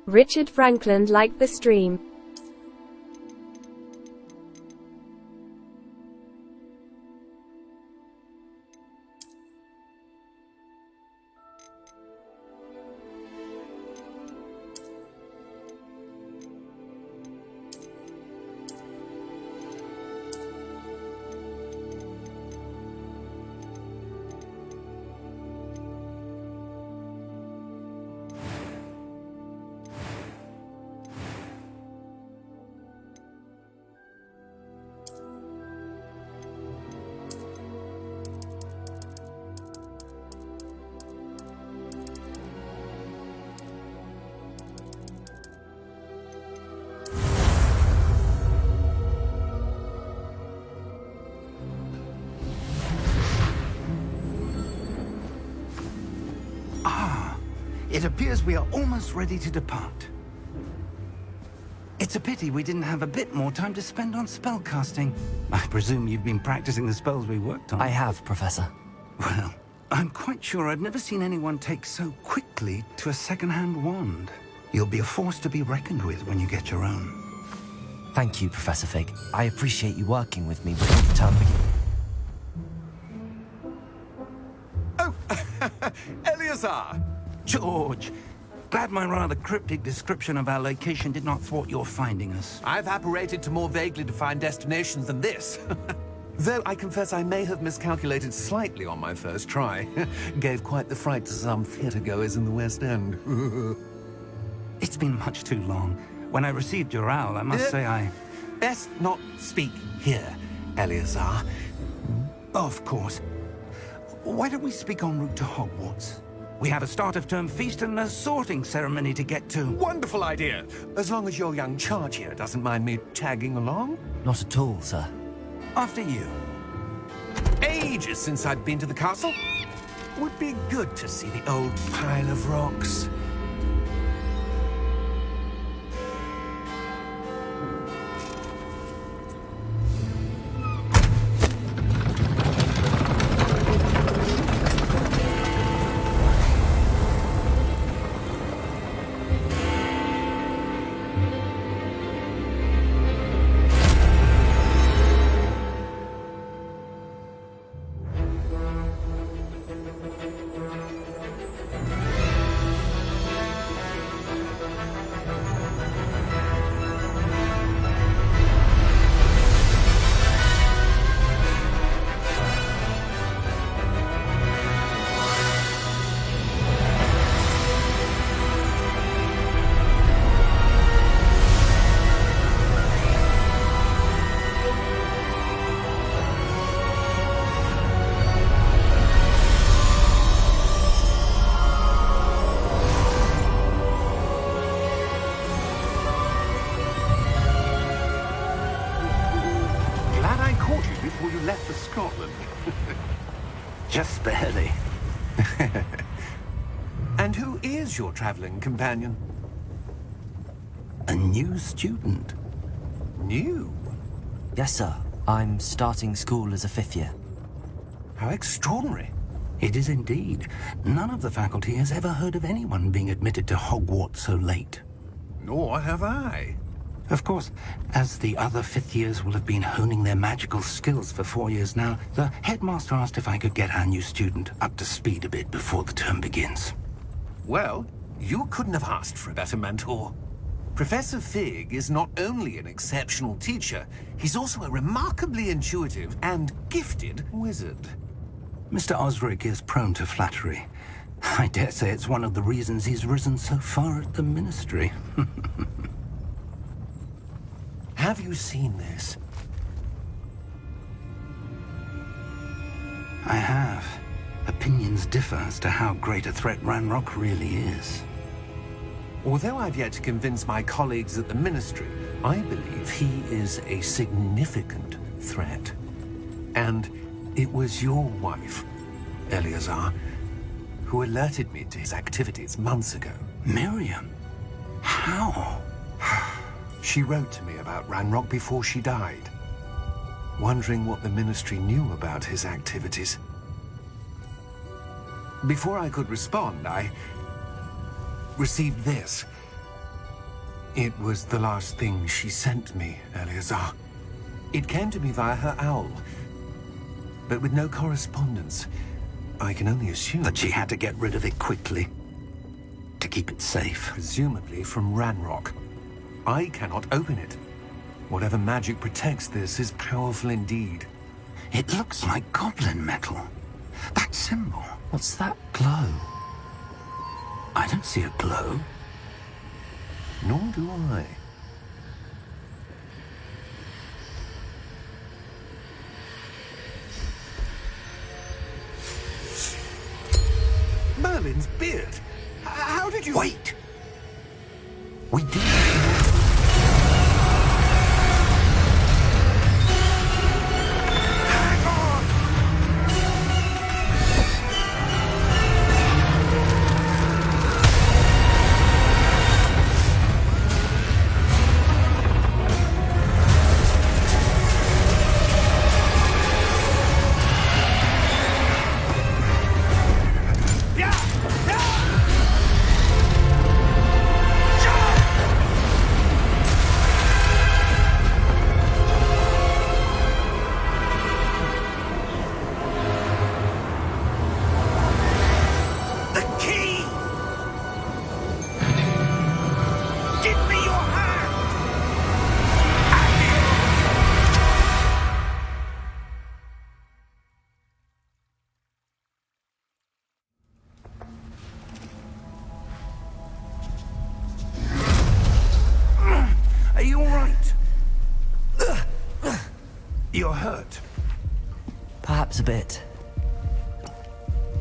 Richard Franklin liked the stream. It appears we are almost ready to depart. It's a pity we didn't have a bit more time to spend on spellcasting. I presume you've been practicing the spells we worked on. I have, Professor. Well, I'm quite sure I've never seen anyone take so quickly to a second-hand wand. You'll be a force to be reckoned with when you get your own. Thank you, Professor Fig. I appreciate you working with me before the term begins. Oh, Eleazar! George, glad my rather cryptic description of our location did not thwart your finding us. I've apparated to more vaguely defined destinations than this. Though I confess I may have miscalculated slightly on my first try. Gave quite the fright to some theatre-goers in the West End. It's been much too long. When I received your owl, I must say I... Best not speak here, Eleazar. Of course. Why don't we speak en route to Hogwarts? We have a start-of-term feast and a sorting ceremony to get to. Wonderful idea! As long as your young charge here doesn't mind me tagging along. Not at all, sir. After you. Ages since I'd been to the castle. Would be good to see the old pile of rocks. Before you left for Scotland. Just barely. And who is your traveling companion? A new student. New? Yes, sir. I'm starting school as a 5th year. How extraordinary. It is indeed. None of the faculty has ever heard of anyone being admitted to Hogwarts so late. Nor have I. Of course, as the other 5th years will have been honing their magical skills for 4 years now, the headmaster asked if I could get our new student up to speed a bit before the term begins. Well, you couldn't have asked for a better mentor. Professor Fig is not only an exceptional teacher, he's also a remarkably intuitive and gifted wizard. Mr. Osric is prone to flattery. I dare say it's one of the reasons he's risen so far at the Ministry. Have you seen this? I have. Opinions differ as to how great a threat Ranrock really is. Although I've yet to convince my colleagues at the Ministry, I believe he is a significant threat. And it was your wife, Eleazar, who alerted me to his activities months ago. Miriam? How? She wrote to me about Ranrock before she died, wondering what the Ministry knew about his activities. Before I could respond, I received this. It was the last thing she sent me, Eleazar. It came to me via her owl, but with no correspondence. I can only assume That she had to get rid of it quickly to keep it safe. presumably from Ranrock. I cannot open it. Whatever magic protects this is powerful indeed. It looks like goblin metal. That symbol. What's that glow? I don't see a glow. Nor do I. Merlin's beard. How did you... Wait! We did. Hang on! The key! Give me your hand! Are you all right? You're hurt. Perhaps a bit.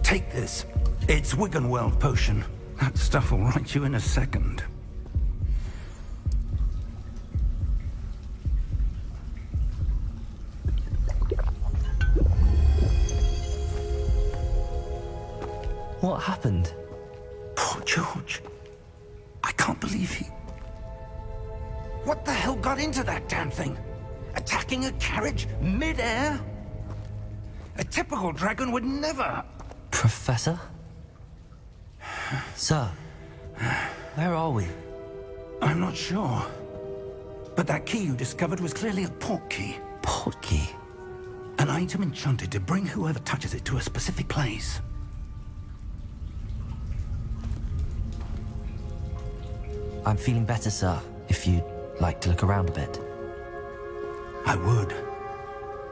Take this. It's Wiggenweld potion. That stuff will right you in a second. What happened? Poor George. I can't believe he... What the hell got into that damn thing? Attacking a carriage mid-air? A typical dragon would never... Professor? Sir, where are we? I'm not sure. But that key you discovered was clearly a port key. Port key? An item enchanted to bring whoever touches it to a specific place. I'm feeling better, sir, if you'd like to look around a bit. I would.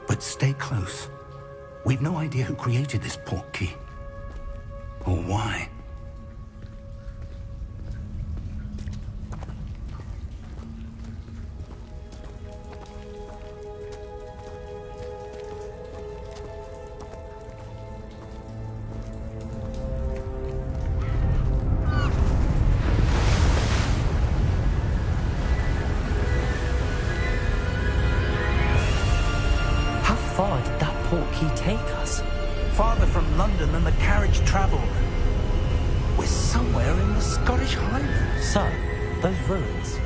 But stay close. We've no idea who created this port key. Or why. How far did that port key take us? Farther from London than the carriage traveled. We're somewhere in the Scottish Highlands. Sir, those ruins.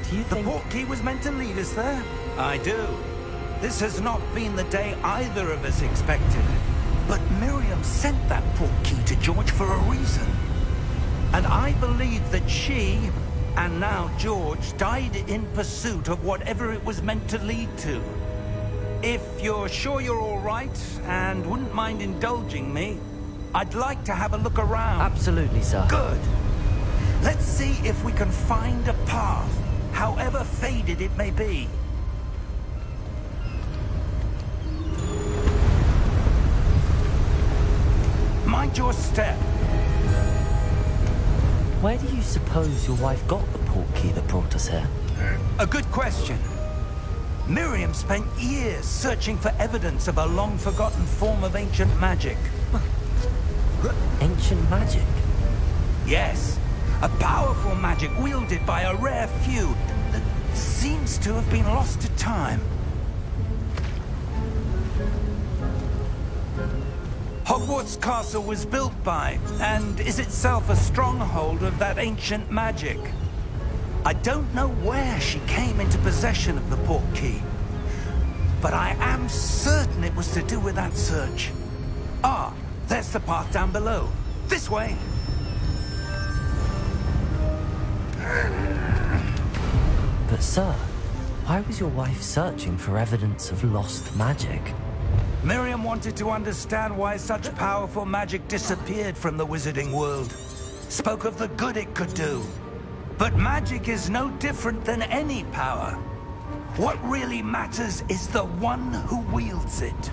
Do you The think... port key was meant to lead us there? I do. This has not been the day either of us expected. But Miriam sent that port key to George for a reason. And I believe that she, and now George, died in pursuit of whatever it was meant to lead to. If you're sure you're all right and wouldn't mind indulging me, I'd like to have a look around. Absolutely, sir. Good. Let's see if we can find a path, however faded it may be. Mind your step. Where do you suppose your wife got the port key that brought us here? A good question. Miriam spent years searching for evidence of a long-forgotten form of ancient magic. Ancient magic? Yes, a powerful magic wielded by a rare few that seems to have been lost to time. Hogwarts Castle was built by, and is itself a stronghold of that ancient magic. I don't know where she came into possession of the port key, but I am certain it was to do with that search. Ah, there's the path down below. This way. But sir, why was your wife searching for evidence of lost magic? Miriam wanted to understand why such powerful magic disappeared from the wizarding world. Spoke of the good it could do. But magic is no different than any power. What really matters is the one who wields it.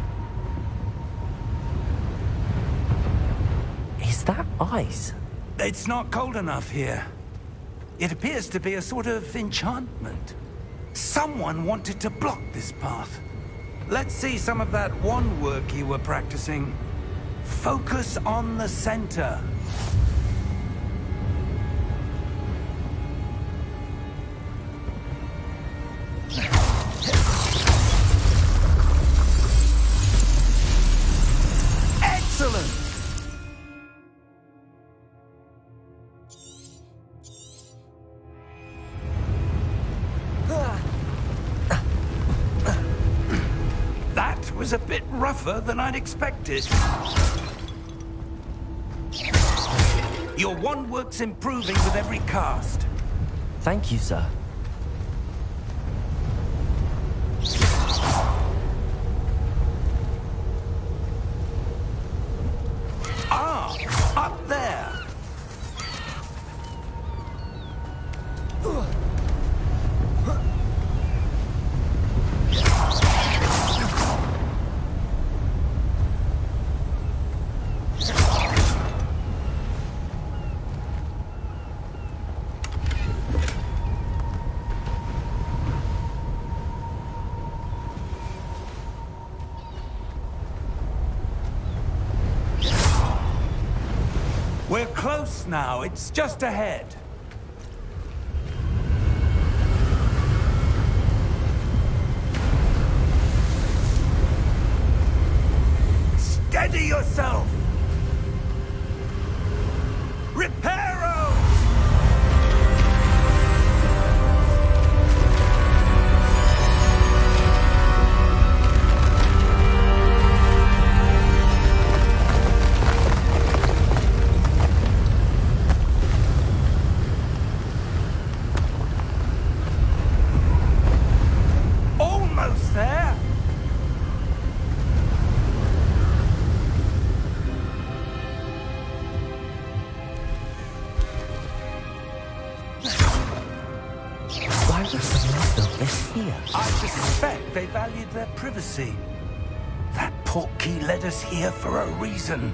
Is that ice? It's not cold enough here. It appears to be a sort of enchantment. Someone wanted to block this path. Let's see some of that wand work you were practicing. Focus on the center. Excellent! That was a bit rougher than I'd expected. Your wand work's improving with every cast. Thank you, sir. Ah, up there. We're close now. It's just ahead. Steady yourself! Reparo! Almost there! Why would someone build this here? I suspect they valued their privacy. That portkey led us here for a reason.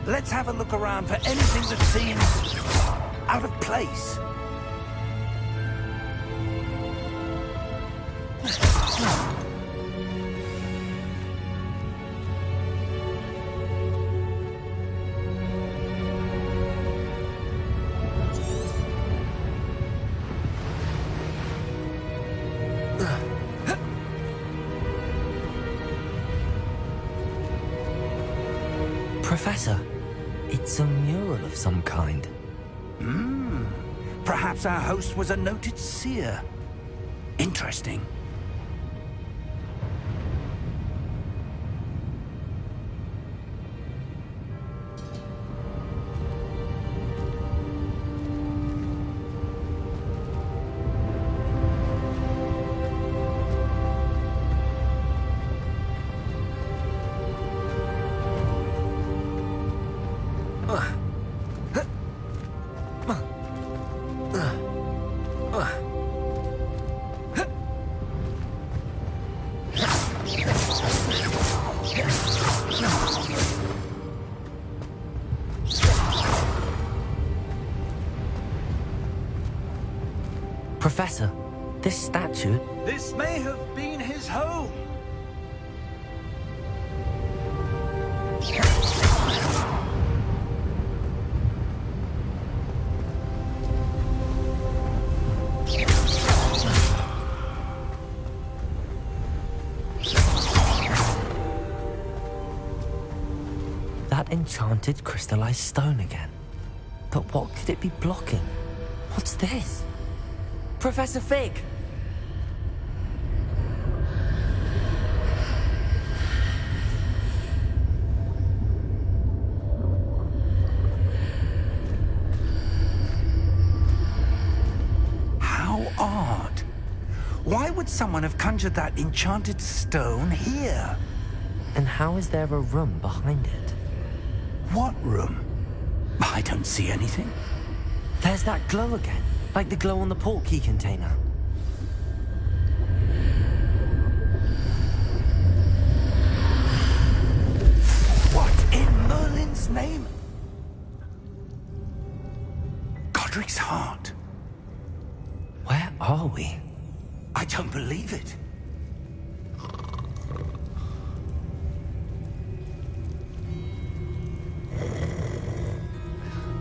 Let's have a look around for anything that seems out of place. Professor, it's a mural of some kind. Perhaps our host was a noted seer. Interesting. Professor, this statue... This may have been his home. That enchanted crystallized stone again. But what could it be blocking? What's this? Professor Fig! How odd. Why would someone have conjured that enchanted stone here? And how is there a room behind it? What room? I don't see anything. There's that glow again, like the glow on the portkey container. What in Merlin's name? Godric's heart. Where are we? I don't believe it.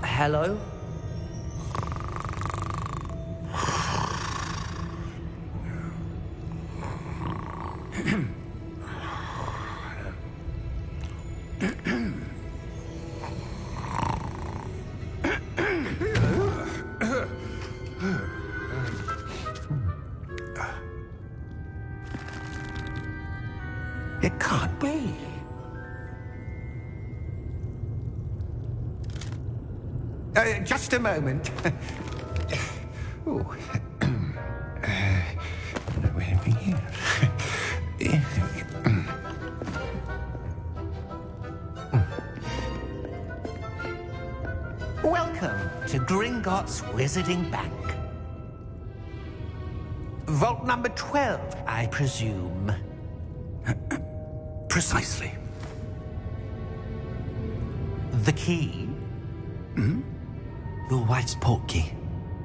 Hello? It can't be. Just a moment. Ooh. Where are we here? Welcome to Gringotts Wizarding Bank. Vault number 12, I presume. Precisely. The key? Hmm? Your wife's portkey.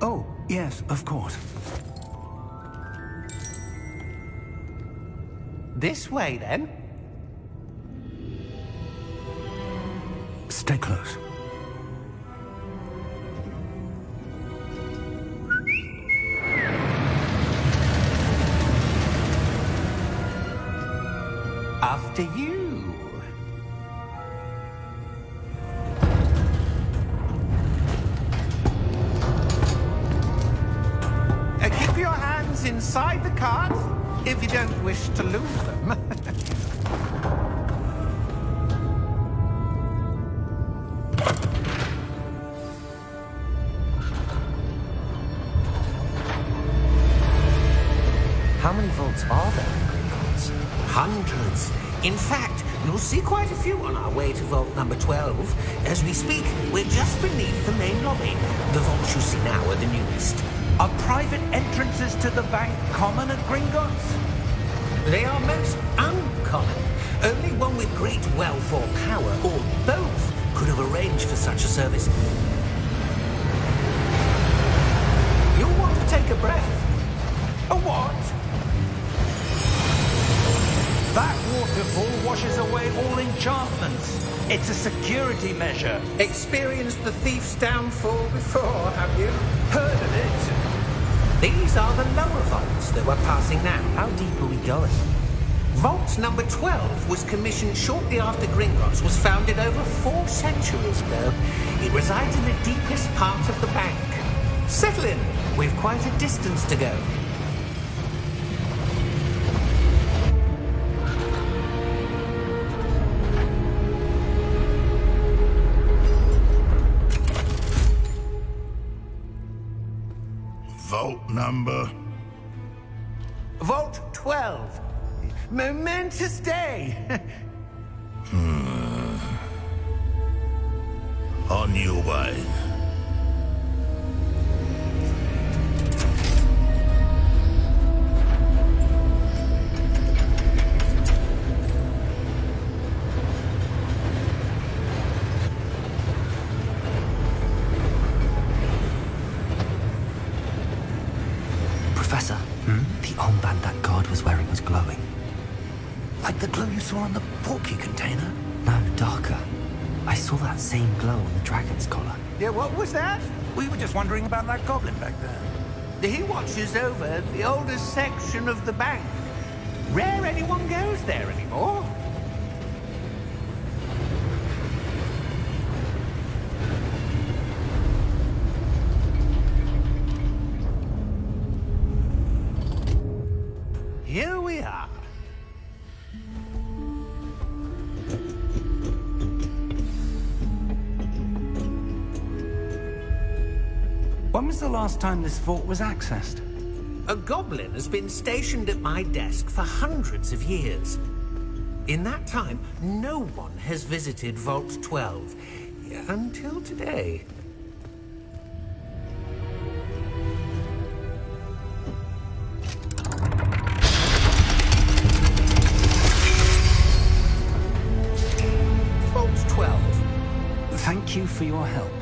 Oh, yes, of course. This way, then. Stay close. After you. Keep your hands inside the cart if you don't wish to lose them. How many vaults are there in Gringotts? Hundreds. In fact, you'll see quite a few on our way to vault number 12. As we speak, we're just beneath the main lobby. The vaults you see now are the newest. Are private entrances to the bank common at Gringotts? They are most uncommon. Only one with great wealth or power, or both, could have arranged for such a service. You'll want to take a breath. A what? That waterfall washes away all enchantments. It's a security measure. Experienced the thief's downfall before, have you? Heard of it? These are the lower vaults that we're passing now. How deep are we going? Vault number 12 was commissioned shortly after Gringotts was founded over 4 centuries ago. It resides in the deepest part of the bank. Settle in. We've quite a distance to go. Vault number? Vault 12. Momentous day. On your way. Professor, the armband that guard was wearing was glowing. Like the glow you saw on the portkey container? No, darker. I saw that same glow on the dragon's collar. Yeah, what was that? We were just wondering about that goblin back there. He watches over the oldest section of the bank. Rare anyone goes there anymore. Here we are. When was the last time this vault was accessed? A goblin has been stationed at my desk for hundreds of years. In that time, no one has visited Vault 12. Until today. Vault 12. Thank you for your help.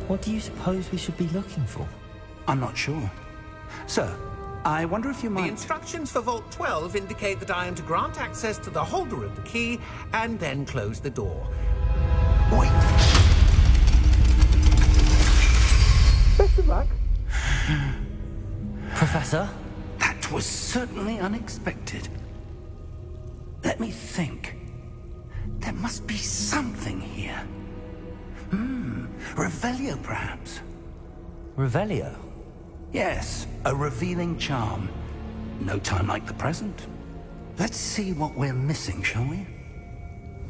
What do you suppose we should be looking for? I'm not sure. Sir, I wonder if you The might... instructions for Vault 12 indicate that I am to grant access to the holder of the key and then close the door. Wait! Best of luck. Professor? That was certainly unexpected. Let me think. There must be something here. Revelio, perhaps? Revelio? Yes, a revealing charm. No time like the present. Let's see what we're missing, shall we?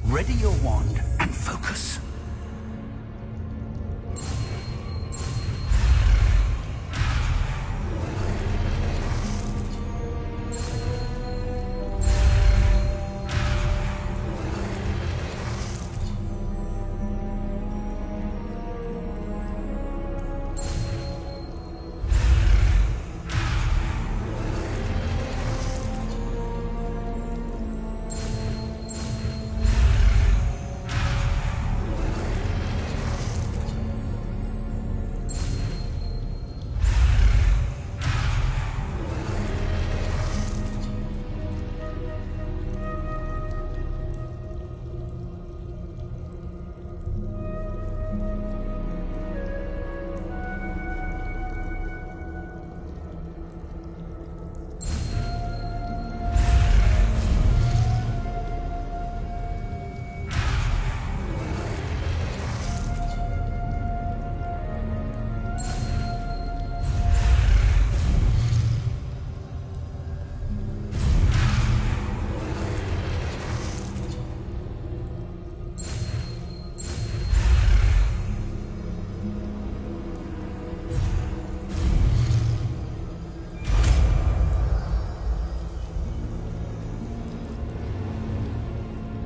Ready your wand and focus.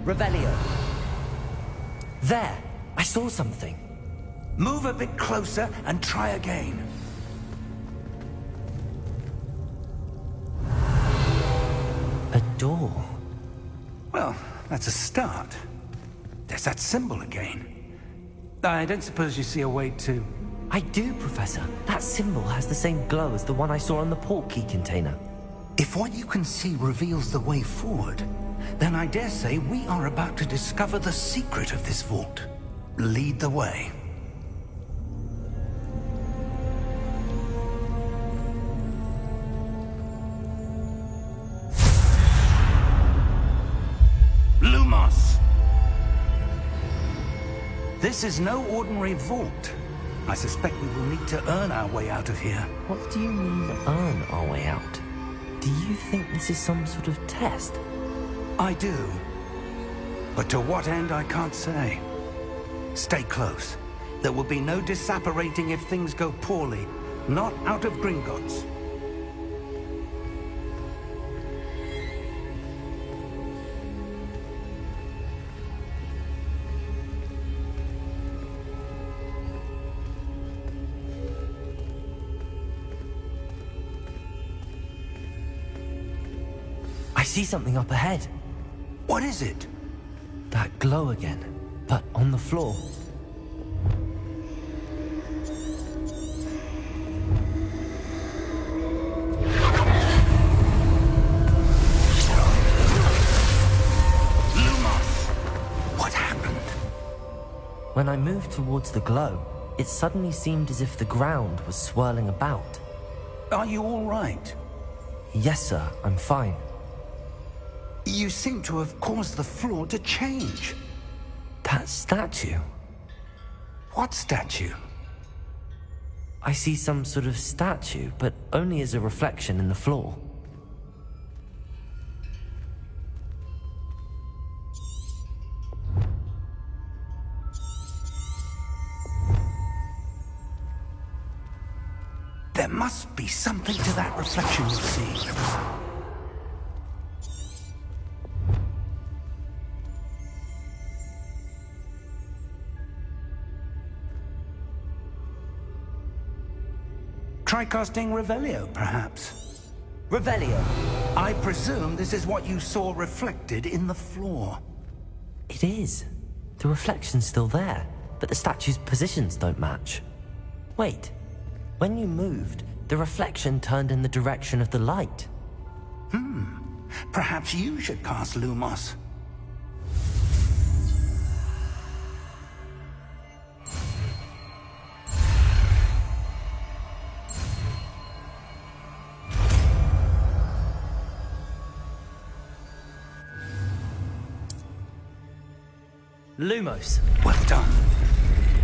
Revelio. There! I saw something. Move a bit closer and try again. A door. Well, that's a start. There's that symbol again. I don't suppose you see a way to... I do, Professor. That symbol has the same glow as the one I saw on the port key container. If what you can see reveals the way forward, then I dare say we are about to discover the secret of this vault. Lead the way. Lumos! This is no ordinary vault. I suspect we will need to earn our way out of here. What do you mean, earn our way out? Do you think this is some sort of test? I do. But to what end, I can't say. Stay close. There will be no disapparating if things go poorly. Not out of Gringotts. I see something up ahead. What is it? That glow again, but on the floor. Lumos! What happened? When I moved towards the glow, it suddenly seemed as if the ground was swirling about. Are you all right? Yes, sir, I'm fine. You seem to have caused the floor to change. That statue? What statue? I see some sort of statue, but only as a reflection in the floor. There must be something to that reflection you see. Try casting Revelio, perhaps. Revelio. I presume this is what you saw reflected in the floor. It is. The reflection's still there, but the statue's positions don't match. Wait. When you moved, the reflection turned in the direction of the light. Perhaps you should cast Lumos. Lumos. Well done.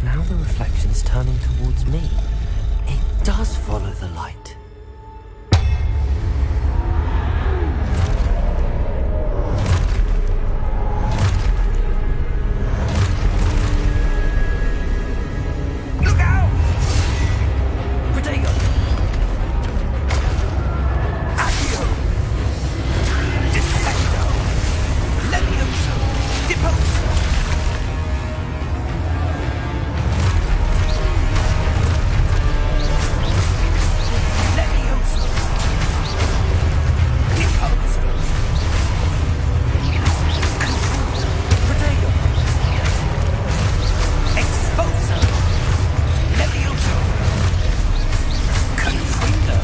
Now the reflection's turning towards me. It does follow the light. Look out! Protego! Accio! Defendo! Levioso! Deposo! Levioso! Deposo! Protego! Exposo! Levioso! Confundo!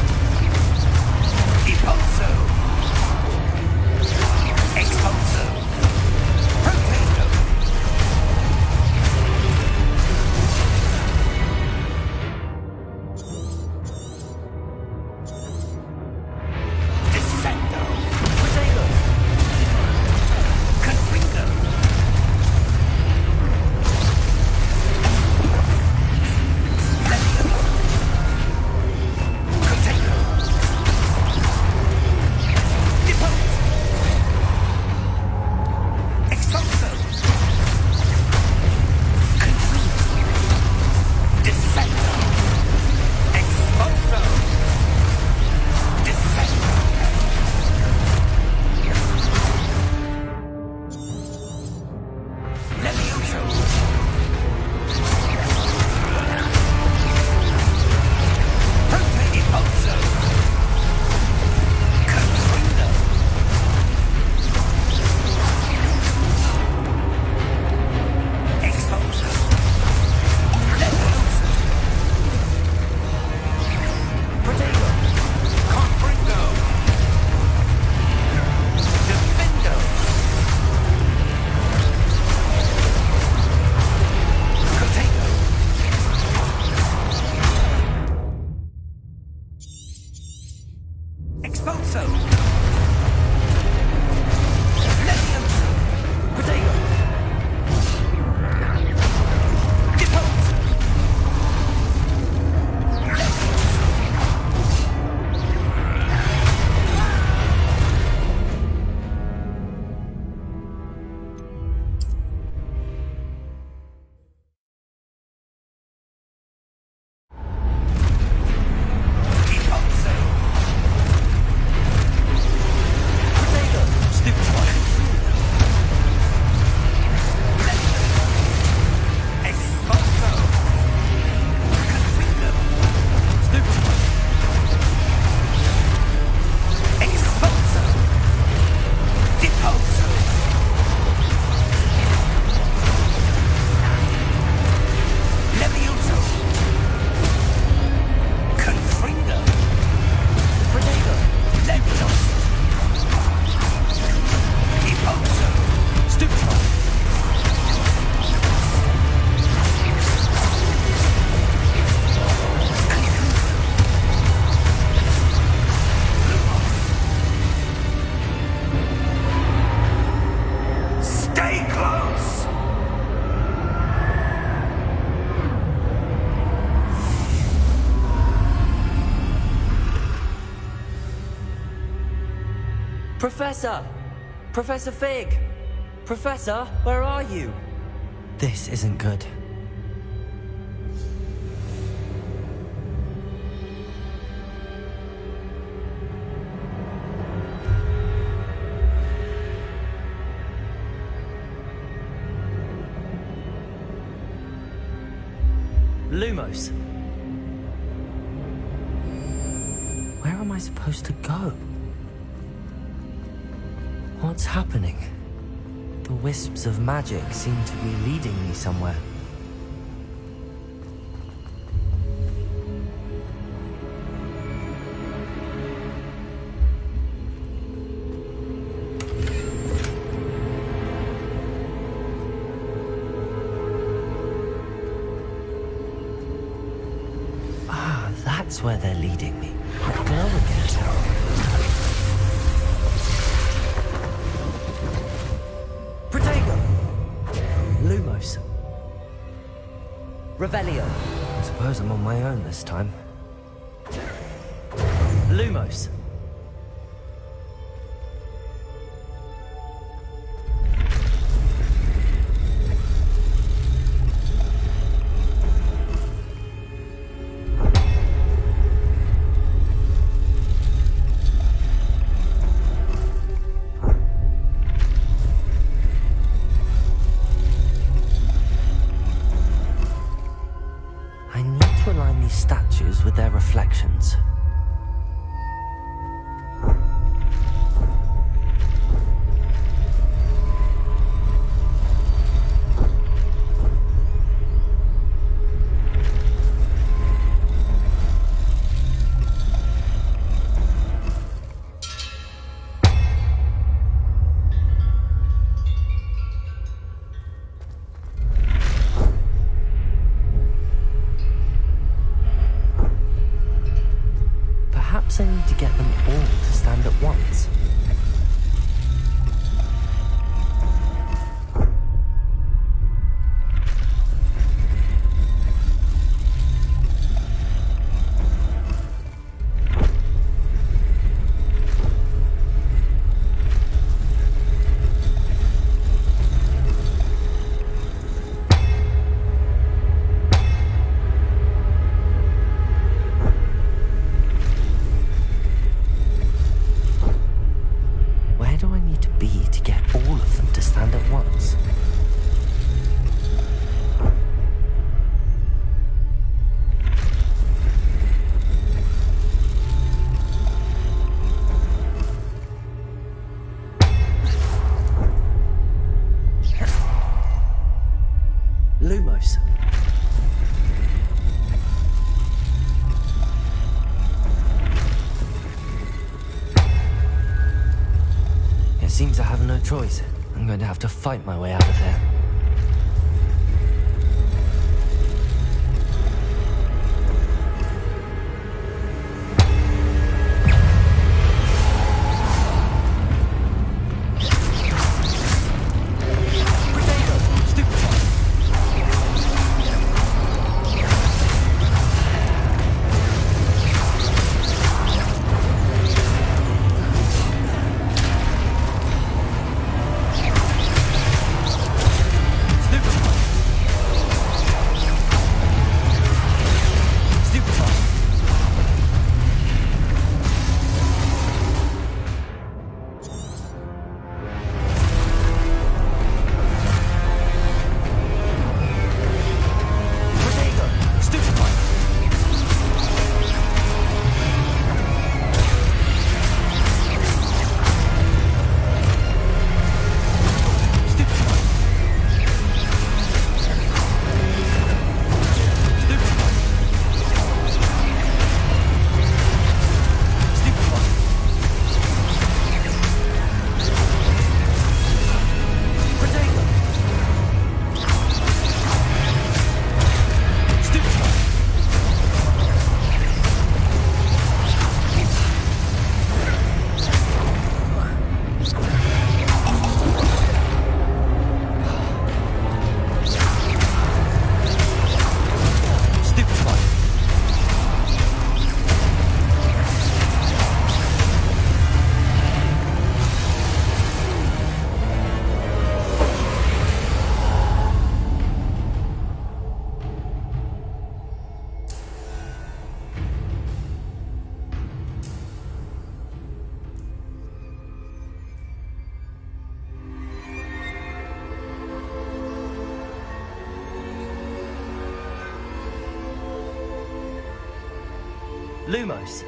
Deposo! Exposo! Protego! Descendo! Protego! Confundo! Protego! Depose! Exposo! Confundo! Descendo! Exposo! Descendo! Levioso! Protego! Confundo! Exposo! Levioso! Protego! Confringo! Defendo! Protego! Expulso! Levioso! Protego! Depose! Depose! Protego! Stupefy! Expulso! Confundo! Stupefy! Expulso! Deposo! Levioso! Confringo! Protego! Levioso! Deposo! Stupefy! Stay close! Professor! Professor Fig! Professor, where are you? This isn't good. Lumos. Where am I supposed to go? What's happening? The wisps of magic seem to be leading me somewhere. Ah, that's where they're leading me. That glow again. Lumos. Revelio. I suppose I'm on my own this time. Lumos. Statues with their reflections. Perhaps I need to get them all to stand at once. Lumos. It seems I have no choice. I'm going to have to fight my way out of there. Lumos.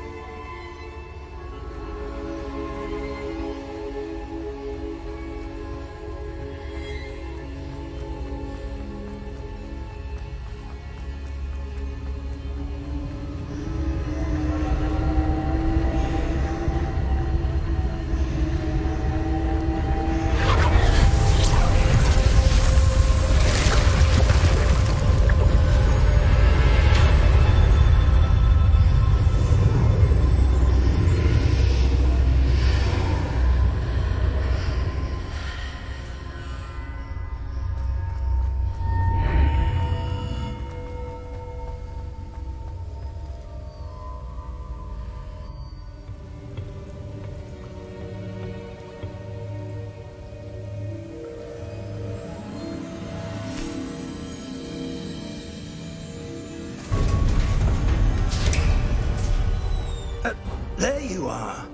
There you are.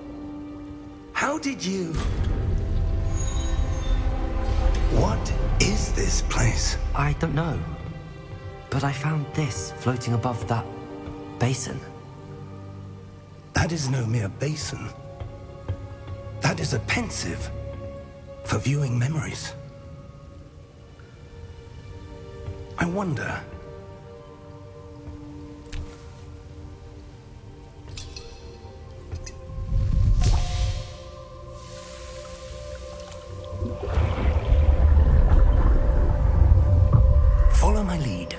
How did you... What is this place? I don't know. But I found this floating above that basin. That is no mere basin. That is a pensive for viewing memories. I wonder... Follow my lead.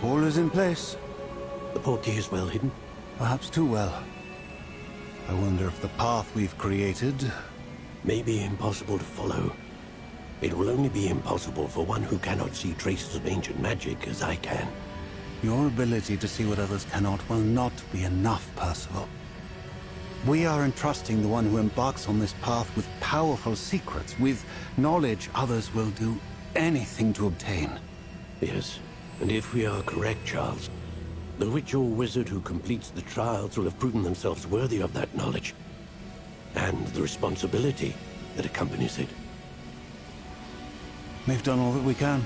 All is in place. The portkey is well hidden. Perhaps too well. I wonder if the path we've created... May be impossible to follow. It will only be impossible for one who cannot see traces of ancient magic as I can. Your ability to see what others cannot will not be enough, Percival. We are entrusting the one who embarks on this path with powerful secrets, with knowledge others will do anything to obtain. Yes, and if we are correct, Charles, the witch or wizard who completes the trials will have proven themselves worthy of that knowledge, and the responsibility that accompanies it. We've done all that we can.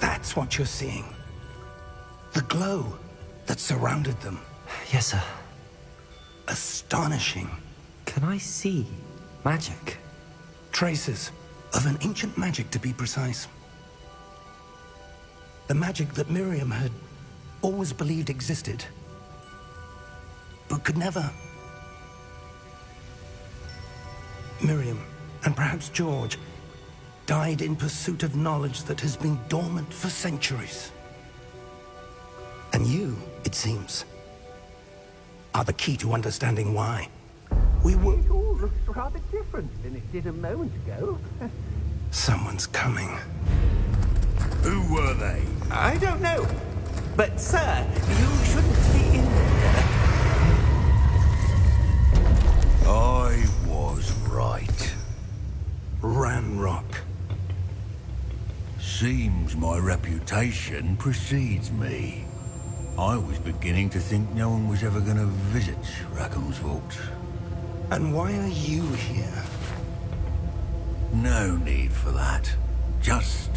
That's what you're seeing. The glow that surrounded them. Yes, sir. Astonishing. Can I see magic? Traces of an ancient magic, to be precise. The magic that Miriam had always believed existed, but could never. Miriam, and perhaps George, died in pursuit of knowledge that has been dormant for centuries. And you, it seems, are the key to understanding why. We were... It all looks rather different than it did a moment ago. Someone's coming. Who were they? I don't know. But, sir, you shouldn't be in there. I was right. Ranrock. Seems my reputation precedes me. I was beginning to think no one was ever going to visit Rackham's vault. And why are you here? No need for that. Just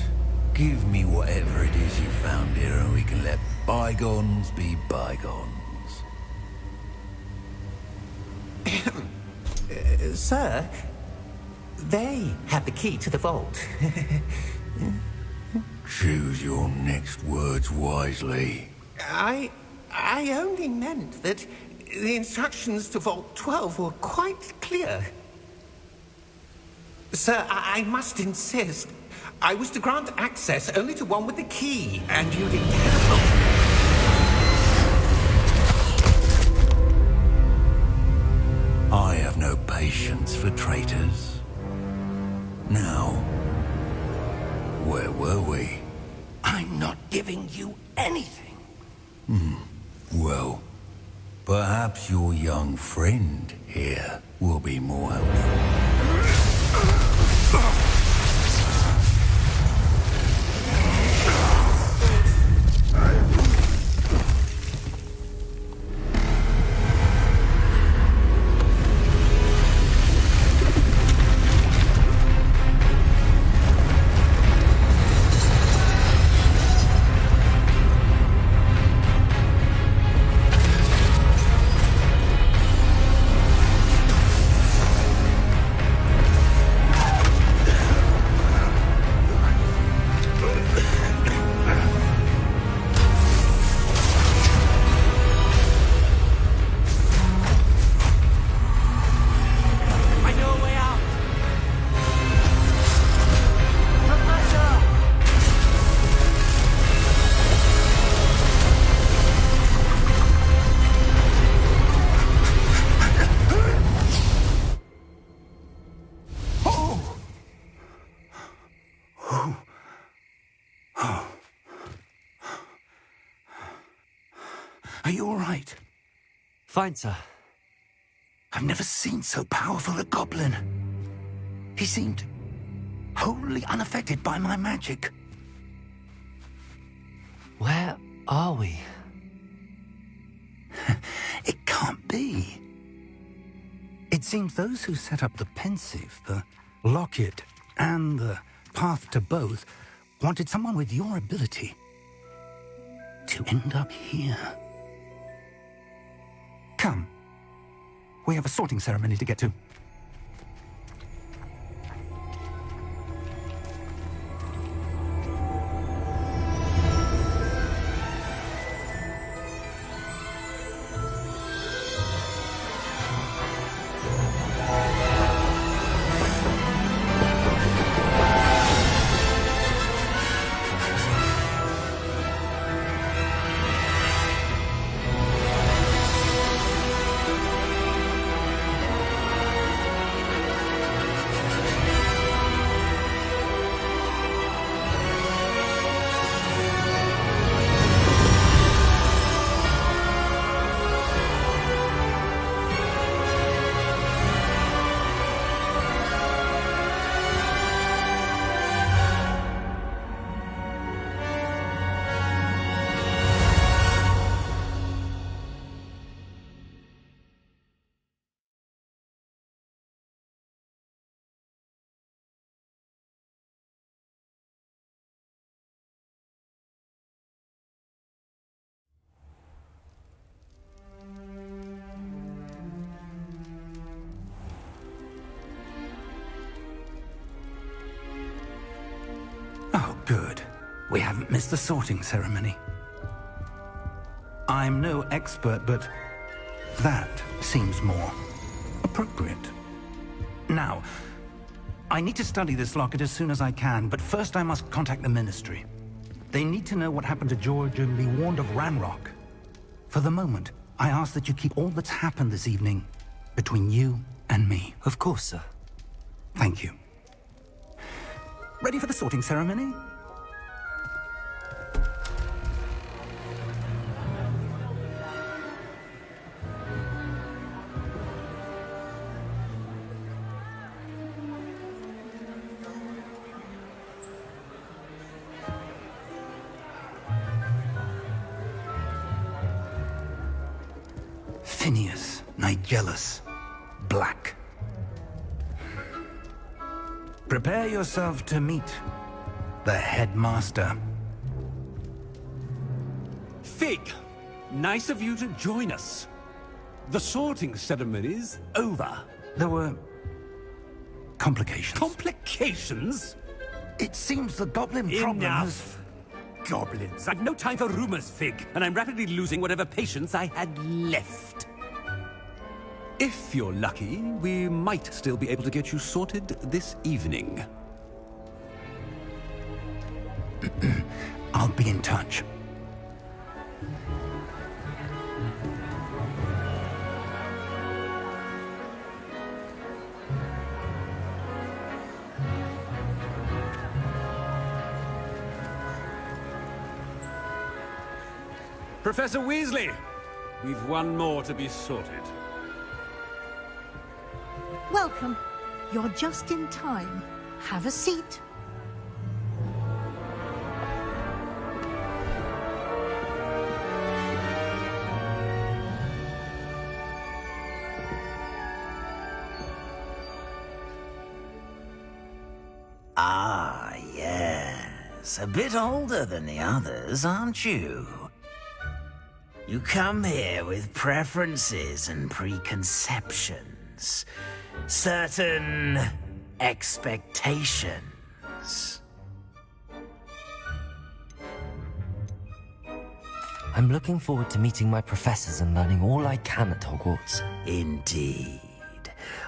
give me whatever it is you found here and we can let bygones be bygones. Sir, they have the key to the vault. Choose your next words wisely. I only meant that the instructions to Vault 12 were quite clear. Sir, I must insist. I was to grant access only to one with the key, and you didn't have... I have no patience for traitors. Now, Where were we? I'm not giving you anything. Well, perhaps your young friend here will be more helpful. Are you all right? Fine, sir. I've never seen so powerful a goblin. He seemed wholly unaffected by my magic. Where are we? It can't be. It seems those who set up the pensive, the locket, and the path to both wanted someone with your ability to end up here. Come. We have a sorting ceremony to get to. Oh, good. We haven't missed the sorting ceremony. I'm no expert, but that seems more appropriate. Now, I need to study this locket as soon as I can, but first I must contact the Ministry. They need to know what happened to George and be warned of Ranrock. For the moment, I ask that you keep all that's happened this evening between you and me. Of course, sir. Thank you. Ready for the sorting ceremony? Phineas, Nigellus, Black. Prepare yourself to meet the headmaster. Fig, nice of you to join us. The sorting ceremony's over. There were complications. Complications? It seems the goblin problem has... Enough. Goblins. I've no time for rumors, Fig, and I'm rapidly losing whatever patience I had left. If you're lucky, we might still be able to get you sorted this evening. I'll be in touch. Professor Weasley, we've one more to be sorted. Welcome. You're just in time. Have a seat. Ah, yes. A bit older than the others, aren't you? You come here with preferences and preconceptions. Certain expectations. I'm looking forward to meeting my professors and learning all I can at Hogwarts. Indeed.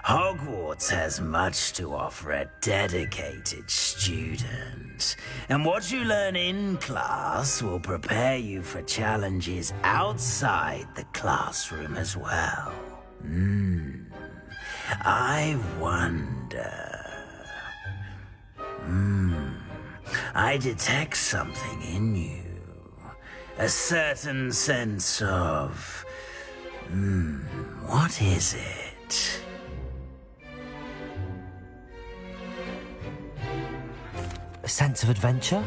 Hogwarts has much to offer a dedicated student. And what you learn in class will prepare you for challenges outside the classroom as well. I wonder... I detect something in you. A certain sense of... what is it? A sense of adventure?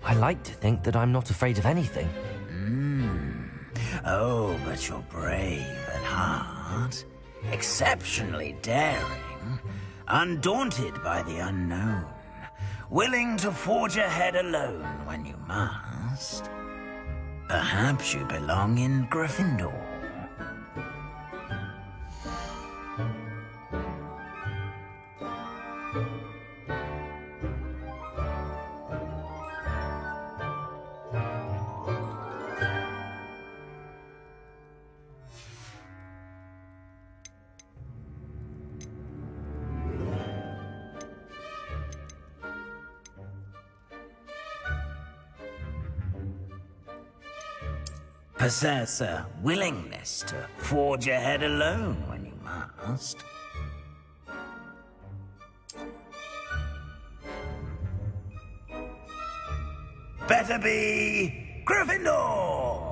I like to think that I'm not afraid of anything. Oh, but you're brave at heart. Exceptionally daring. Undaunted by the unknown. Willing to forge ahead alone when you must. Perhaps you belong in Gryffindor. Possess a willingness to forge ahead alone when you must. Better be Gryffindor!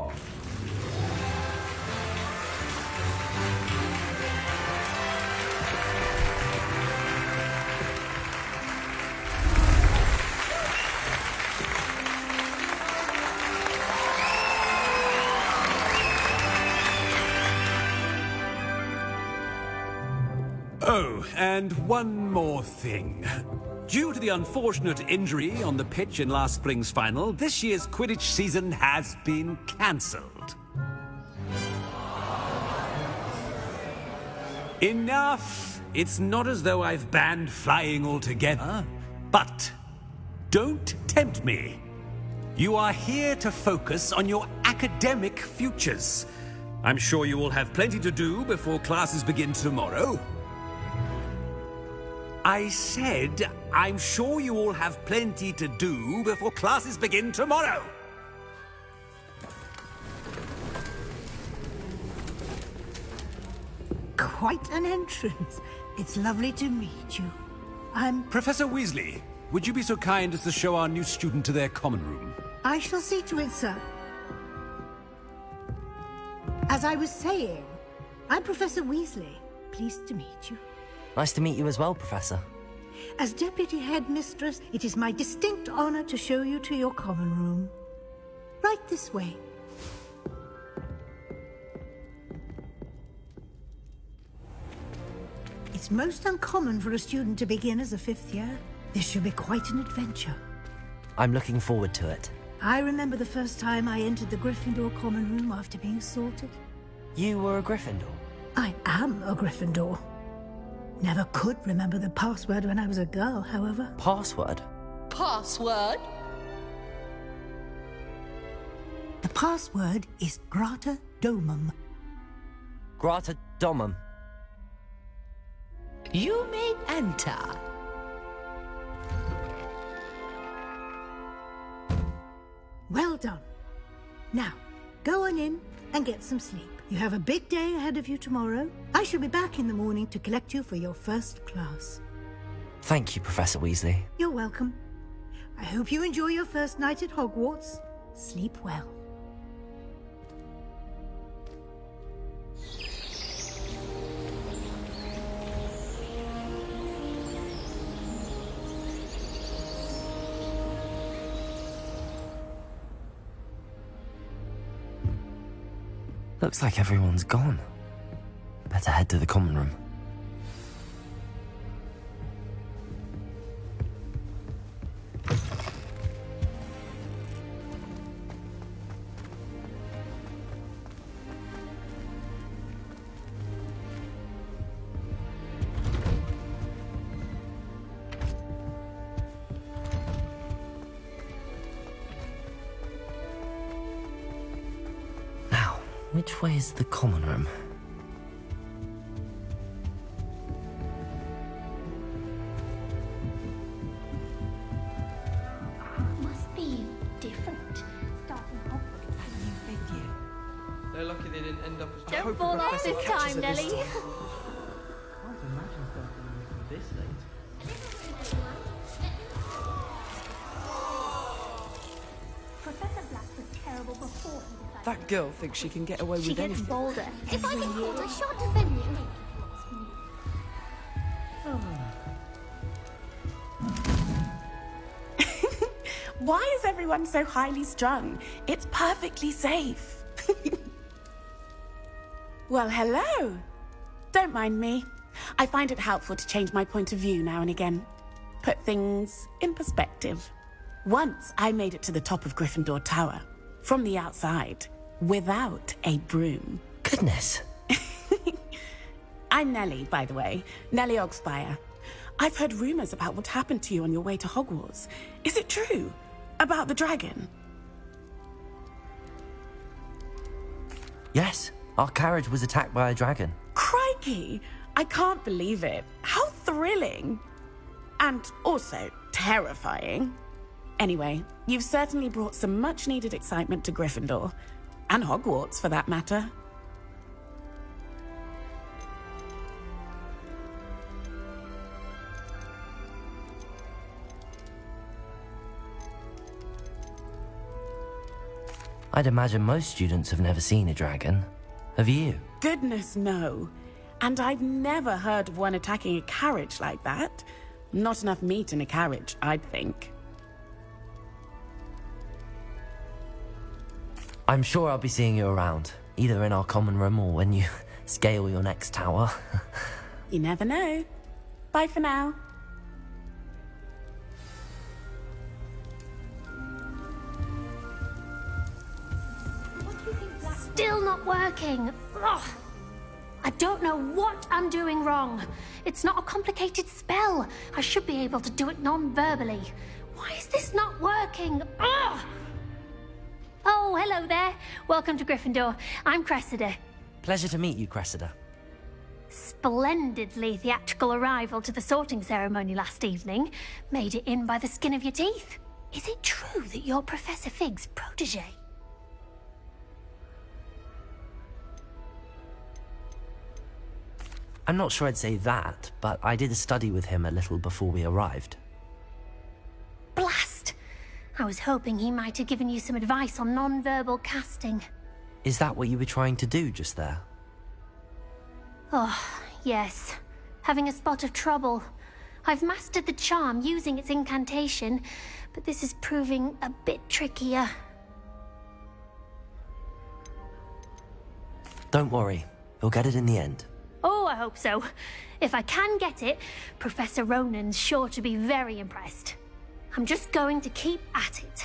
Oh, and one more thing. Due to the unfortunate injury on the pitch in last spring's final, this year's Quidditch season has been cancelled. Enough! It's not as though I've banned flying altogether, but don't tempt me. You are here to focus on your academic futures. I'm sure you will have plenty to do before classes begin tomorrow. I said, I'm sure you all have plenty to do before classes begin tomorrow. Quite an entrance. It's lovely to meet you. I'm... Professor Weasley, would you be so kind as to show our new student to their common room? I shall see to it, sir. As I was saying, I'm Professor Weasley. Pleased to meet you. Nice to meet you as well, Professor. As Deputy Headmistress, it is my distinct honor to show you to your common room. Right this way. It's most uncommon for a student to begin as a fifth year. This should be quite an adventure. I'm looking forward to it. I remember the first time I entered the Gryffindor common room after being sorted. You were a Gryffindor? I am a Gryffindor. Never could remember the password when I was a girl, however. Password? Password? The password is Grata Domum. Grata Domum. You may enter. Well done. Now, go on in and get some sleep. You have a big day ahead of you tomorrow. I shall be back in the morning to collect you for your first class. Thank you, Professor Weasley. You're welcome. I hope you enjoy your first night at Hogwarts. Sleep well. Looks like everyone's gone. Better head to the common room. Which way is the common room? Must be different. Starting Hogwarts. They're lucky they didn't end up as Don't fall off this time, Nelly. Can't imagine starting this late. Professor Black was terrible before he decided. That girl thinks she can get away She with gets anything. bolder. If I can hold a shot defend you. Why is everyone so highly strung? It's perfectly safe. Well, hello. Don't mind me. I find it helpful to change my point of view now and again. Put things in perspective. Once I made it to the top of Gryffindor Tower, from the outside, without a broom. Goodness. I'm Nellie, by the way. Nellie Ogspire. I've heard rumors about what happened to you on your way to Hogwarts. Is it true? About the dragon? Yes, our carriage was attacked by a dragon. Crikey! I can't believe it. How thrilling! And also terrifying. Anyway, you've certainly brought some much-needed excitement to Gryffindor. And Hogwarts, for that matter. I'd imagine most students have never seen a dragon. Have you? Goodness, no. And I've never heard of one attacking a carriage like that. Not enough meat in a carriage, I'd think. I'm sure I'll be seeing you around, either in our common room or when you scale your next tower. You never know. Bye for now. Still not working. Ugh. I don't know what I'm doing wrong. It's not a complicated spell. I should be able to do it non-verbally. Why is this not working? Ugh. Oh, hello there. Welcome to Gryffindor. I'm Cressida. Pleasure to meet you, Cressida. Splendidly theatrical arrival to the sorting ceremony last evening. Made it in by the skin of your teeth. Is it true that you're Professor Fig's protege? I'm not sure I'd say that, but I did study with him a little before we arrived. Blast! I was hoping he might have given you some advice on non-verbal casting. Is that what you were trying to do just there? Oh, yes. Having a spot of trouble. I've mastered the charm using its incantation, but this is proving a bit trickier. Don't worry, you'll get it in the end. Oh, I hope so. If I can get it, Professor Ronan's sure to be very impressed. I'm just going to keep at it.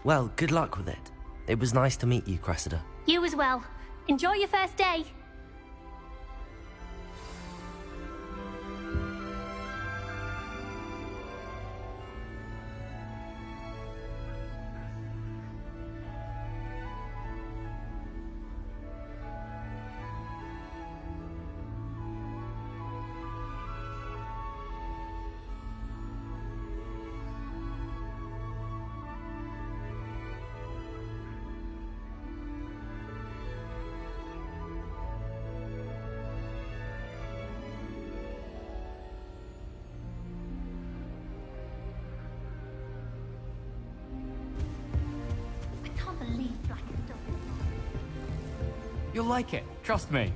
Well, good luck with it. It was nice to meet you, Cressida. You as well. Enjoy your first day. You'll like it, trust me.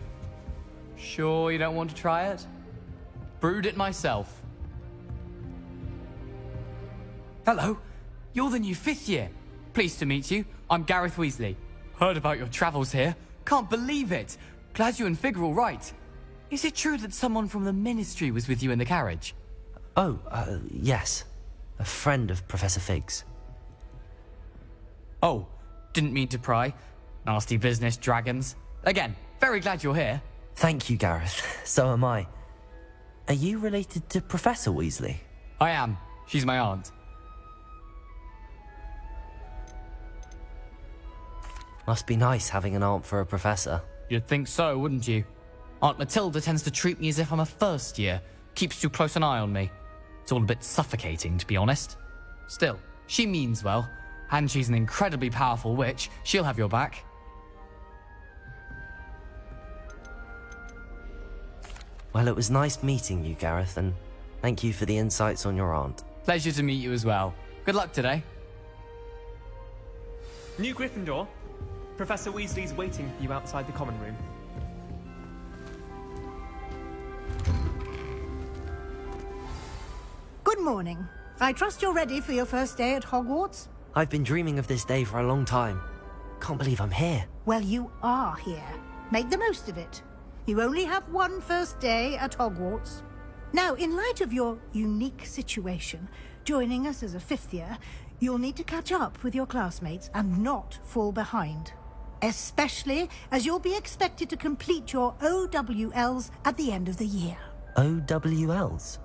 Sure you don't want to try it? Brewed it myself. Hello, you're the new 5th year. Pleased to meet you. I'm Gareth Weasley. Heard about your travels here. Can't believe it. Glad you and Fig are all right. Is it true that someone from the Ministry was with you in the carriage? Oh, yes. A friend of Professor Fig's. Oh, didn't mean to pry. Nasty business, dragons. Again, very glad you're here. Thank you, Gareth. So am I. Are you related to Professor Weasley? I am. She's my aunt. Must be nice having an aunt for a professor. You'd think so, wouldn't you? Aunt Matilda tends to treat me as if I'm a first year. Keeps too close an eye on me. It's all a bit suffocating, to be honest. Still, she means well. And she's an incredibly powerful witch. She'll have your back. Well, it was nice meeting you, Gareth, and thank you for the insights on your aunt. Pleasure to meet you as well. Good luck today. New Gryffindor. Professor Weasley's waiting for you outside the common room. Good morning. I trust you're ready for your first day at Hogwarts? I've been dreaming of this day for a long time. Can't believe I'm here. Well, you are here. Make the most of it. You only have one first day at Hogwarts. Now, in light of your unique situation, joining us as a 5th year, you'll need to catch up with your classmates and not fall behind. Especially as you'll be expected to complete your OWLs at the end of the year. OWLs?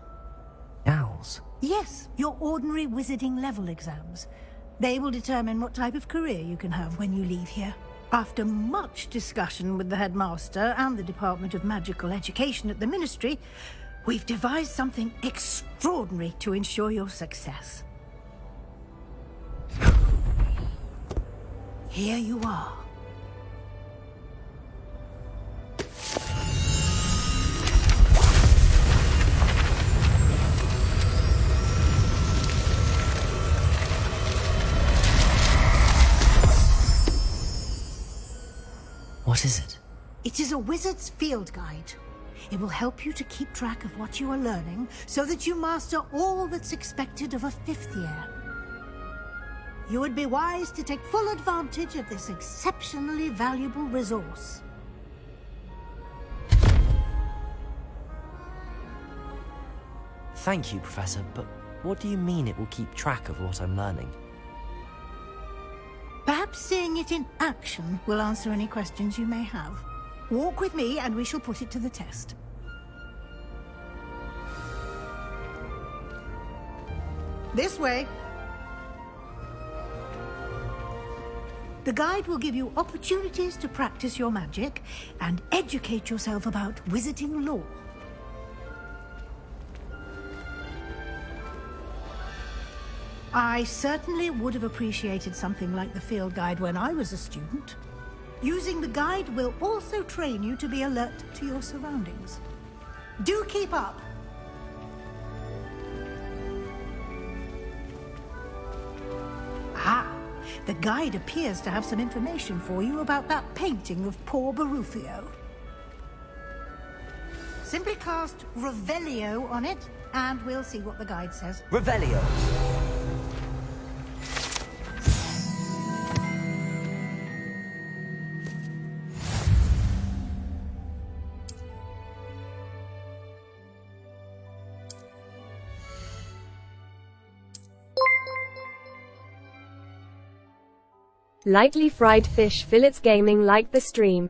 Owls? Yes, your ordinary wizarding level exams. They will determine what type of career you can have when you leave here. After much discussion with the headmaster and the Department of Magical Education at the Ministry, we've devised something extraordinary to ensure your success. Here you are. What is it? It is a wizard's field guide. It will help you to keep track of what you are learning so that you master all that's expected of a 5th year. You would be wise to take full advantage of this exceptionally valuable resource. Thank you, Professor, but what do you mean it will keep track of what I'm learning? Perhaps seeing it in action will answer any questions you may have. Walk with me and we shall put it to the test. This way. The guide will give you opportunities to practice your magic and educate yourself about wizarding lore. I certainly would have appreciated something like the field guide when I was a student. Using the guide will also train you to be alert to your surroundings. Do keep up! Ah, the guide appears to have some information for you about that painting of poor Barufio. Simply cast Revelio on it, and we'll see what the guide says. Revelio! Lightly fried fish fillets gaming like the stream.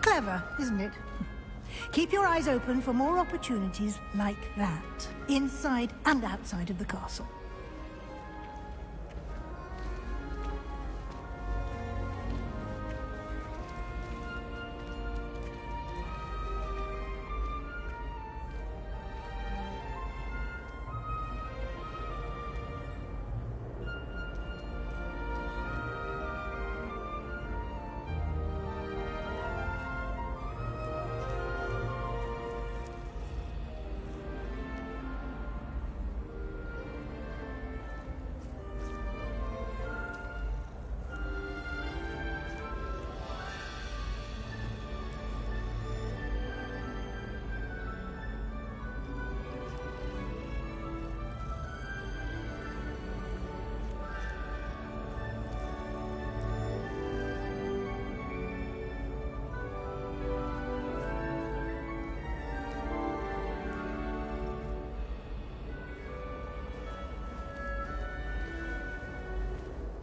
Clever, isn't it? Keep your eyes open for more opportunities like that, inside and outside of the castle.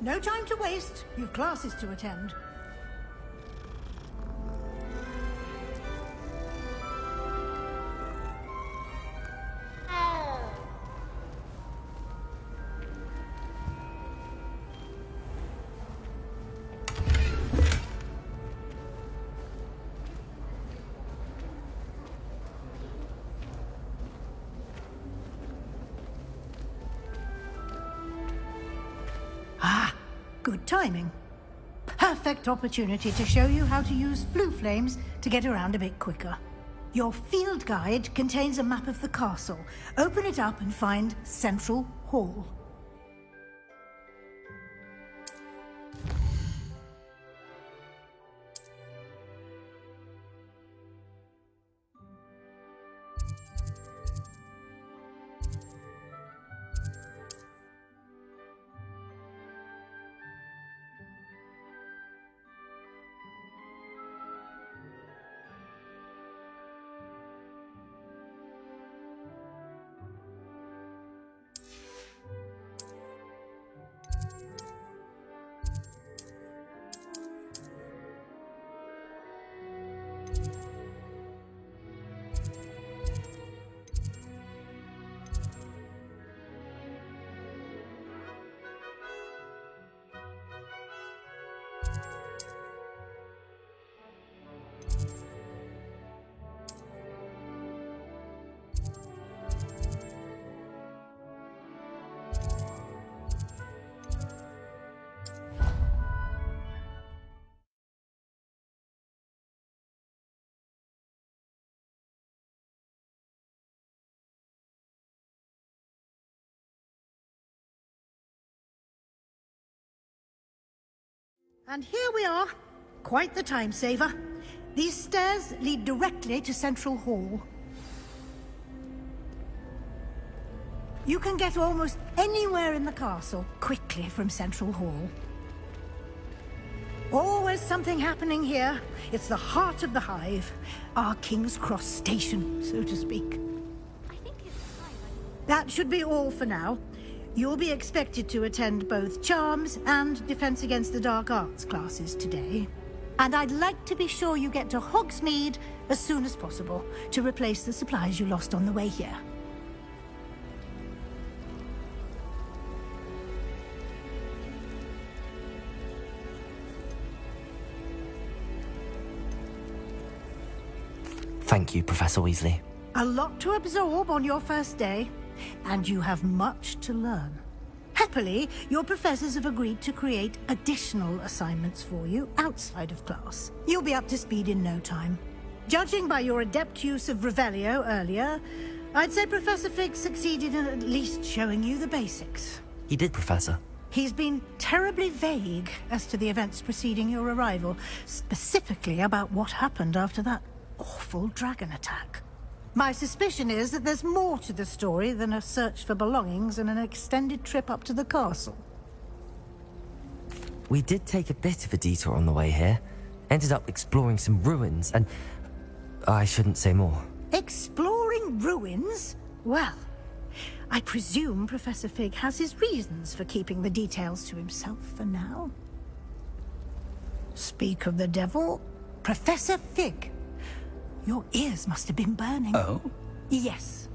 No time to waste. You've classes to attend. Good timing. Perfect opportunity to show you how to use flue flames to get around a bit quicker. Your field guide contains a map of the castle. Open it up and find Central Hall. And here we are. Quite the time saver. These stairs lead directly to Central Hall. You can get almost anywhere in the castle quickly from Central Hall. Always something happening here. It's the heart of the hive. Our King's Cross station, so to speak. That should be all for now. You'll be expected to attend both Charms and Defense Against the Dark Arts classes today. And I'd like to be sure you get to Hogsmeade as soon as possible to replace the supplies you lost on the way here. Thank you, Professor Weasley. A lot to absorb on your first day, and you have much to learn. Happily, your professors have agreed to create additional assignments for you outside of class. You'll be up to speed in no time. Judging by your adept use of Revelio earlier, I'd say Professor Fig succeeded in at least showing you the basics. He did, Professor. He's been terribly vague as to the events preceding your arrival, specifically about what happened after that awful dragon attack. My suspicion is that there's more to the story than a search for belongings and an extended trip up to the castle. We did take a bit of a detour on the way here. Ended up exploring some ruins and... I shouldn't say more. Exploring ruins? Well, I presume Professor Fig has his reasons for keeping the details to himself for now. Speak of the devil, Professor Fig. Your ears must have been burning. Oh? Yes.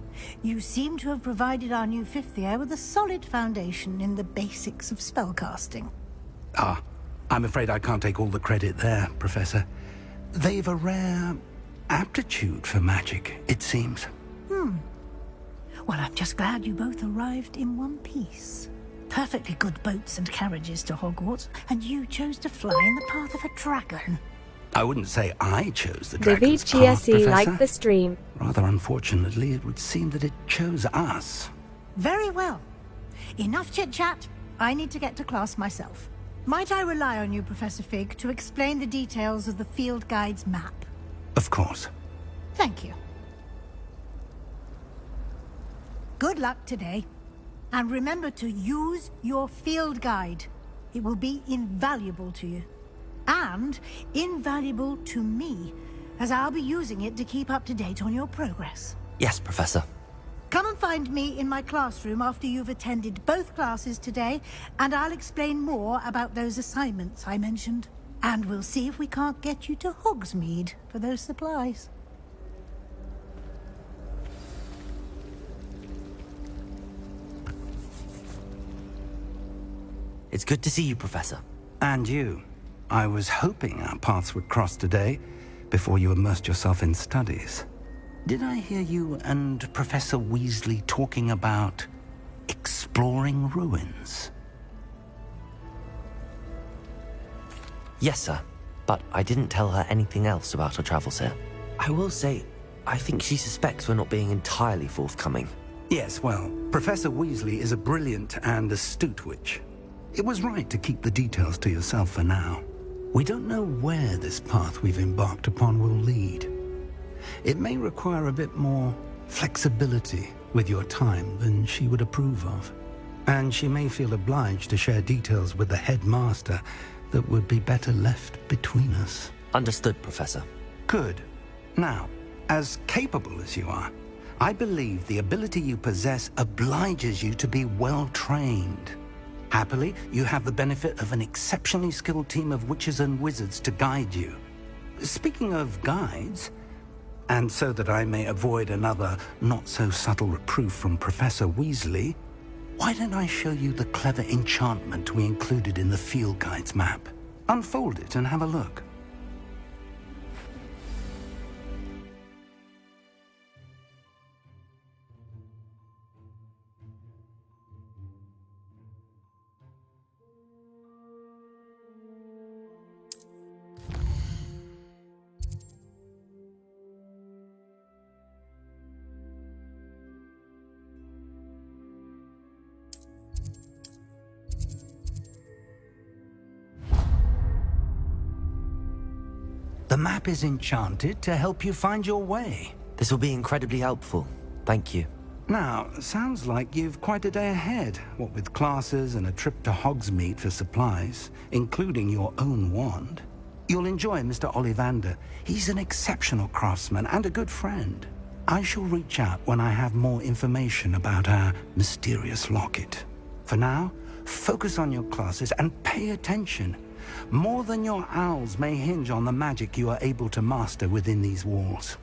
You seem to have provided our new fifth year with a solid foundation in the basics of spellcasting. Ah, I'm afraid I can't take all the credit there, Professor. They've a rare aptitude for magic, it seems. Well, I'm just glad you both arrived in one piece. Perfectly good boats and carriages to Hogwarts, and you chose to fly in the path of a dragon. I wouldn't say I chose the dragon's path, Vivi Professor. like the stream. Rather unfortunately, it would seem that it chose us. Very well. Enough chit-chat. I need to get to class myself. Might I rely on you, Professor Fig, to explain the details of the field guide's map? Of course. Thank you. Good luck today. And remember to use your field guide. It will be invaluable to you. And invaluable to me, as I'll be using it to keep up to date on your progress. Yes, Professor. Come and find me in my classroom after you've attended both classes today, and I'll explain more about those assignments I mentioned. And we'll see if we can't get you to Hogsmeade for those supplies. It's good to see you, Professor. And you. I was hoping our paths would cross today, before you immersed yourself in studies. Did I hear you and Professor Weasley talking about exploring ruins? Yes, sir. But I didn't tell her anything else about our travels here. I will say, I think she suspects we're not being entirely forthcoming. Yes, well, Professor Weasley is a brilliant and astute witch. It was right to keep the details to yourself for now. We don't know where this path we've embarked upon will lead. It may require a bit more flexibility with your time than she would approve of. And she may feel obliged to share details with the headmaster that would be better left between us. Understood, Professor. Good. Now, as capable as you are, I believe the ability you possess obliges you to be well-trained. Happily, you have the benefit of an exceptionally skilled team of witches and wizards to guide you. Speaking of guides, and so that I may avoid another not-so-subtle reproof from Professor Weasley, why don't I show you the clever enchantment we included in the field guide's map? Unfold it and have a look. The map is enchanted to help you find your way. This will be incredibly helpful. Thank you. Now, sounds like you've quite a day ahead, what with classes and a trip to Hogsmeade for supplies, including your own wand. You'll enjoy Mr. Ollivander. He's an exceptional craftsman and a good friend. I shall reach out when I have more information about our mysterious locket. For now, focus on your classes and pay attention. More than your owls may hinge on the magic you are able to master within these walls.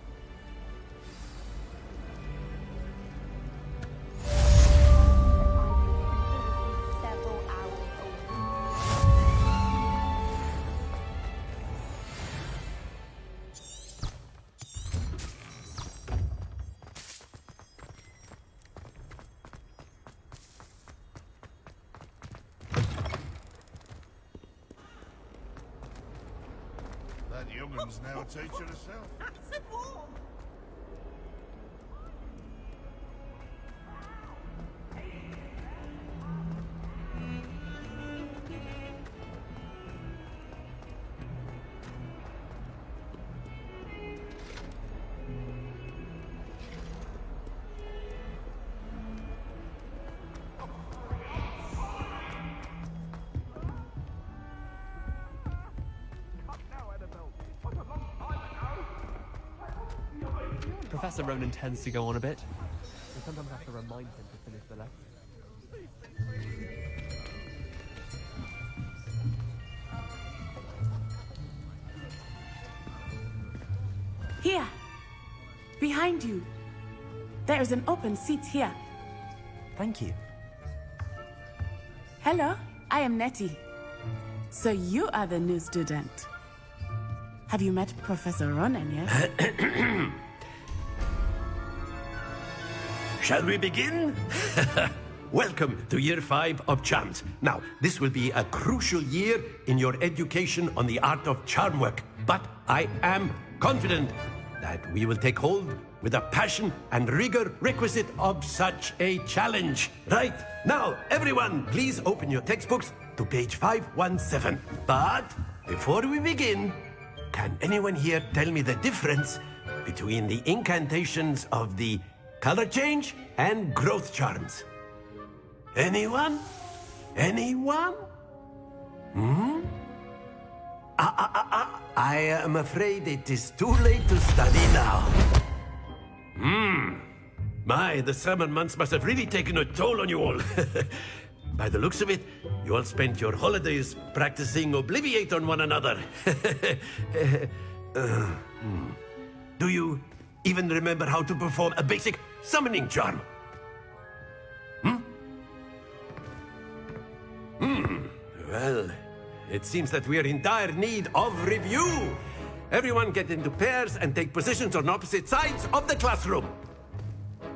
That youngun's now a teacher herself. That's a warm. Professor Ronan tends to go on a bit. We sometimes have to remind him to finish the lesson. Here! Behind you! There is an open seat here. Thank you. Hello, I am Nettie. So you are the new student. Have you met Professor Ronan yet? Shall we begin? Welcome to Year 5 of Charms. Now, this will be a crucial year in your education on the art of charm work. But I am confident that we will take hold with the passion and rigor requisite of such a challenge. Right, now, everyone, please open your textbooks to page 517. But before we begin, can anyone here tell me the difference between the incantations of the color change and growth charms? Anyone? Anyone? I am afraid it is too late to study now. My, the summer months must have really taken a toll on you all. By the looks of it, you all spent your holidays practicing Obliviate on one another. Do you even remember how to perform a basic summoning charm? Well, it seems that we are in dire need of review. Everyone get into pairs and take positions on opposite sides of the classroom.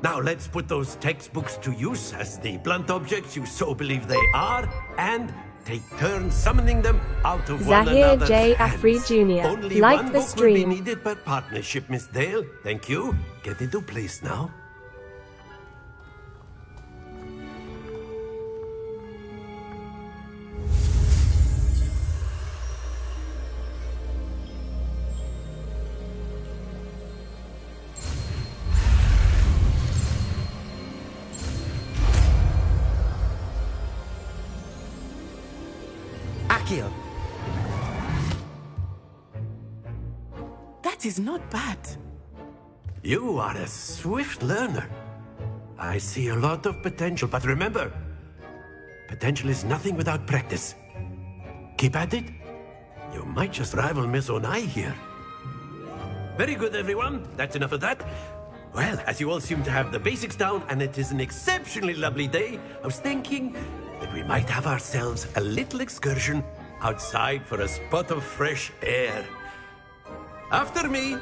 Now let's put those textbooks to use as the blunt objects you so believe they are, and take turns summoning them out of one Zahir another's J. hands. Afri Jr. Only Like one the book will be stream. needed per partnership, Miss Dale. Thank you. Get into place now. Accio. That is not bad. You are a swift learner. I see a lot of potential, but remember, potential is nothing without practice. Keep at it. You might just rival Miss Onai here. Very good, everyone. That's enough of that. Well, as you all seem to have the basics down, and it is an exceptionally lovely day, I was thinking that we might have ourselves a little excursion outside for a spot of fresh air. After me,